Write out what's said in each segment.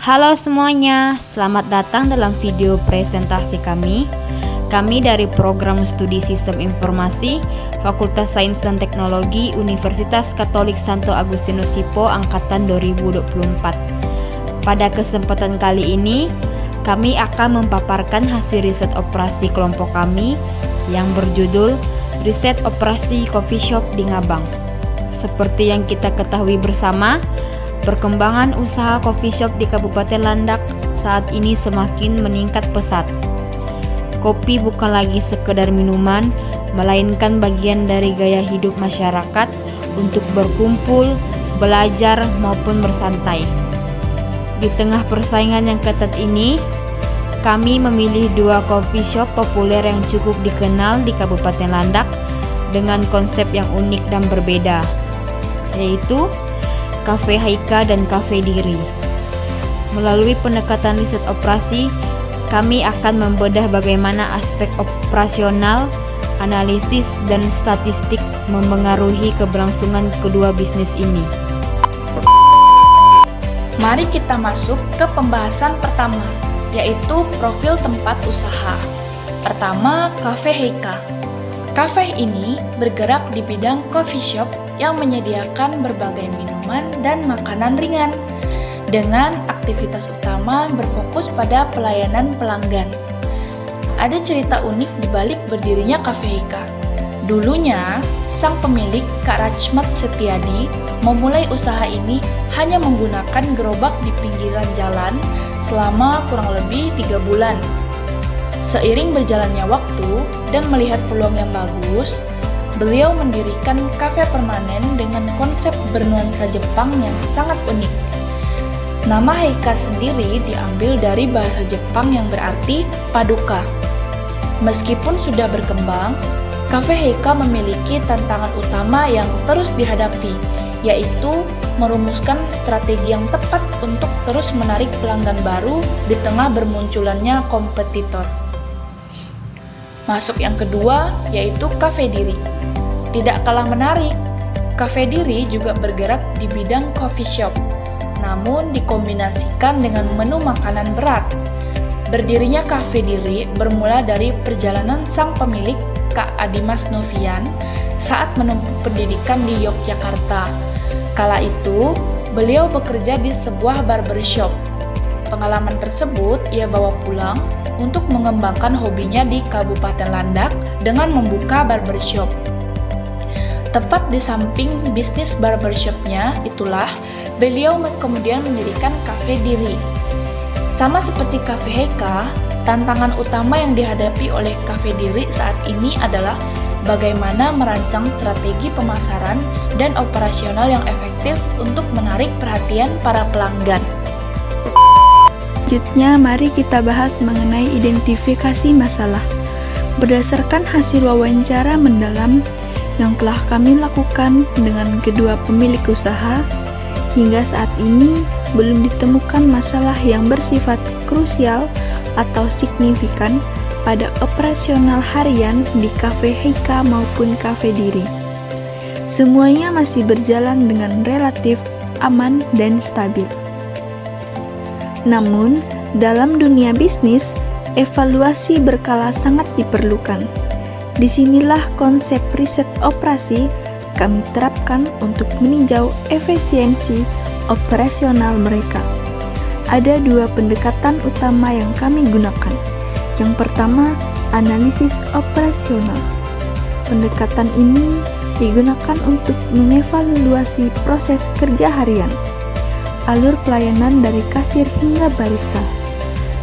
Halo semuanya, selamat datang dalam video presentasi kami. Kami dari Program Studi Sistem Informasi, Fakultas Sains dan Teknologi, Universitas Katolik Santo Agustinus Hippo Angkatan 2024. Pada kesempatan kali ini, kami akan memaparkan hasil riset operasi kelompok kami yang berjudul Riset Operasi Coffee Shop di Ngabang. Seperti yang kita ketahui bersama, perkembangan usaha coffee shop di Kabupaten Landak saat ini semakin meningkat pesat. Kopi bukan lagi sekedar minuman, melainkan bagian dari gaya hidup masyarakat untuk berkumpul, belajar, maupun bersantai. Di tengah persaingan yang ketat ini, kami memilih dua coffee shop populer yang cukup dikenal di Kabupaten Landak dengan konsep yang unik dan berbeda, yaitu Cafe Heika dan Cafe Diri. Melalui pendekatan riset operasi, kami akan membedah bagaimana aspek operasional, analisis, dan statistik mempengaruhi keberlangsungan kedua bisnis ini. Mari kita masuk ke pembahasan pertama, yaitu profil tempat usaha. Pertama, Cafe Heika. Cafe ini bergerak di bidang coffee shop yang menyediakan berbagai minuman dan makanan ringan, dengan aktivitas utama berfokus pada pelayanan pelanggan. Ada cerita unik di balik berdirinya Cafe Heika. Dulunya, sang pemilik Kak Rachmat Setiadi memulai usaha ini hanya menggunakan gerobak di pinggiran jalan selama kurang lebih 3 bulan. Seiring berjalannya waktu dan melihat peluang yang bagus, beliau mendirikan kafe permanen dengan konsep bernuansa Jepang yang sangat unik. Nama Heika sendiri diambil dari bahasa Jepang yang berarti paduka. Meskipun sudah berkembang, Cafe Heika memiliki tantangan utama yang terus dihadapi, yaitu merumuskan strategi yang tepat untuk terus menarik pelanggan baru di tengah bermunculannya kompetitor. Masuk yang kedua, yaitu Cafe Diri. Tidak kalah menarik, Cafe Diri juga bergerak di bidang coffee shop, namun dikombinasikan dengan menu makanan berat. Berdirinya Cafe Diri bermula dari perjalanan sang pemilik, Kak Adimas Novian, saat menempuh pendidikan di Yogyakarta. Kala itu, beliau bekerja di sebuah barbershop. Pengalaman tersebut ia bawa pulang untuk mengembangkan hobinya di Kabupaten Landak dengan membuka barbershop. Tepat di samping bisnis barbershopnya itulah beliau kemudian mendirikan Cafe Diri. Sama seperti Cafe Heika, tantangan utama yang dihadapi oleh Cafe Diri saat ini adalah bagaimana merancang strategi pemasaran dan operasional yang efektif untuk menarik perhatian para pelanggan. Selanjutnya, mari kita bahas mengenai identifikasi masalah. Berdasarkan hasil wawancara mendalam yang telah kami lakukan dengan kedua pemilik usaha, hingga saat ini belum ditemukan masalah yang bersifat krusial atau signifikan pada operasional harian di Cafe Heika maupun Cafe Diri. Semuanya masih berjalan dengan relatif aman dan stabil. Namun, dalam dunia bisnis, evaluasi berkala sangat diperlukan. Disinilah konsep riset operasi kami terapkan untuk meninjau efisiensi operasional mereka. Ada dua pendekatan utama yang kami gunakan. Yang pertama, analisis operasional. Pendekatan ini digunakan untuk mengevaluasi proses kerja harian, alur pelayanan dari kasir hingga barista,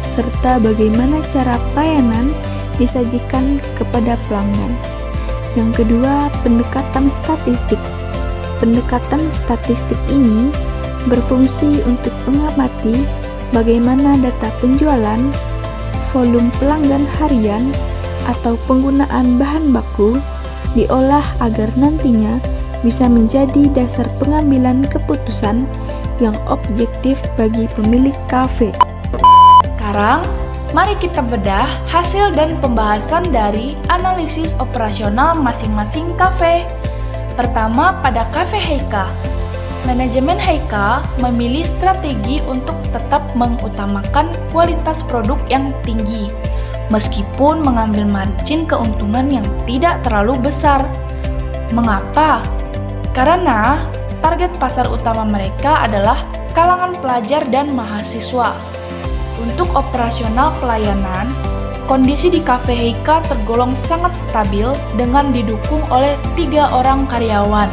serta bagaimana cara pelayanan disajikan kepada pelanggan. Yang kedua, pendekatan statistik. Pendekatan statistik ini berfungsi untuk mengamati bagaimana data penjualan, volume pelanggan harian, atau penggunaan bahan baku diolah agar nantinya bisa menjadi dasar pengambilan keputusan yang objektif bagi pemilik kafe. Sekarang, mari kita bedah hasil dan pembahasan dari analisis operasional masing-masing kafe. Pertama, pada Cafe Heika. Manajemen Heika memilih strategi untuk tetap mengutamakan kualitas produk yang tinggi, meskipun mengambil margin keuntungan yang tidak terlalu besar. Mengapa? Karena target pasar utama mereka adalah kalangan pelajar dan mahasiswa. Untuk operasional pelayanan, kondisi di Cafe Heika tergolong sangat stabil dengan didukung oleh 3 orang karyawan.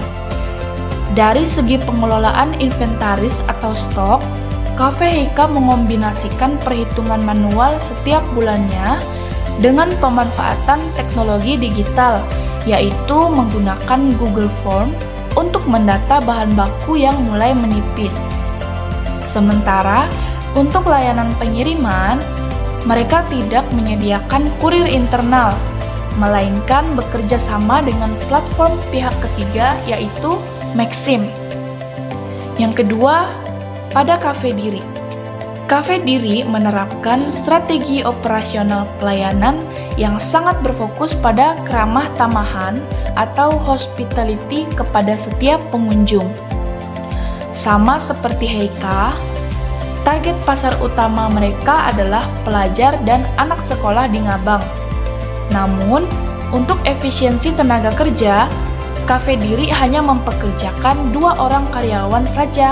Dari segi pengelolaan inventaris atau stok, Cafe Heika mengombinasikan perhitungan manual setiap bulannya dengan pemanfaatan teknologi digital, yaitu menggunakan Google Form untuk mendata bahan baku yang mulai menipis. Sementara untuk layanan pengiriman, mereka tidak menyediakan kurir internal, melainkan bekerja sama dengan platform pihak ketiga yaitu Maxim. Yang kedua, pada Cafe Diri. Cafe Diri menerapkan strategi operasional pelayanan yang sangat berfokus pada keramah tamahan atau hospitality kepada setiap pengunjung. Sama seperti Heika, target pasar utama mereka adalah pelajar dan anak sekolah di Ngabang. Namun, untuk efisiensi tenaga kerja, Cafe Diri hanya mempekerjakan 2 orang karyawan saja.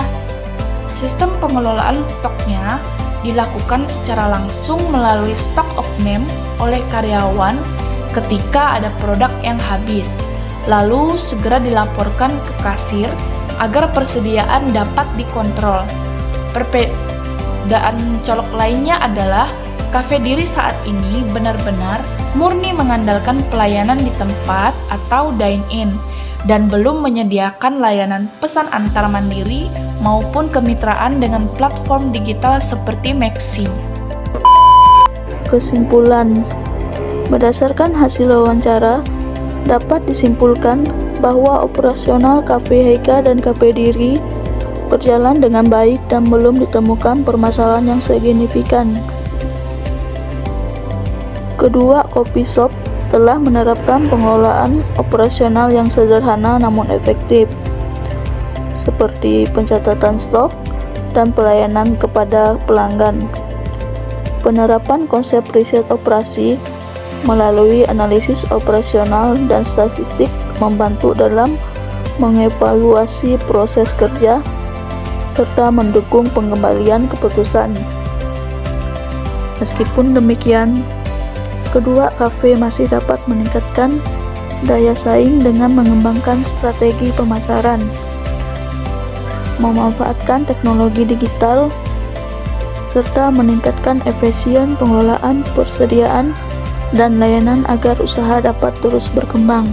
Sistem pengelolaan stoknya dilakukan secara langsung melalui stok okname oleh karyawan ketika ada produk yang habis, lalu segera dilaporkan ke kasir agar persediaan dapat dikontrol. Perbedaan colok lainnya adalah Cafe Diri saat ini benar-benar murni mengandalkan pelayanan di tempat atau dine-in dan belum menyediakan layanan pesan antar mandiri maupun kemitraan dengan platform digital seperti Maxim. Kesimpulan, berdasarkan hasil wawancara, dapat disimpulkan bahwa operasional Cafe Heika dan Cafe Diri berjalan dengan baik dan belum ditemukan permasalahan yang signifikan. Kedua coffee shop telah menerapkan pengelolaan operasional yang sederhana namun efektif, seperti pencatatan stok dan pelayanan kepada pelanggan. Penerapan konsep riset operasi melalui analisis operasional dan statistik membantu dalam mengevaluasi proses kerja serta mendukung pengembalian keputusan. Meskipun demikian, kedua kafe masih dapat meningkatkan daya saing dengan mengembangkan strategi pemasaran, memanfaatkan teknologi digital, serta meningkatkan efisien pengelolaan persediaan dan layanan agar usaha dapat terus berkembang.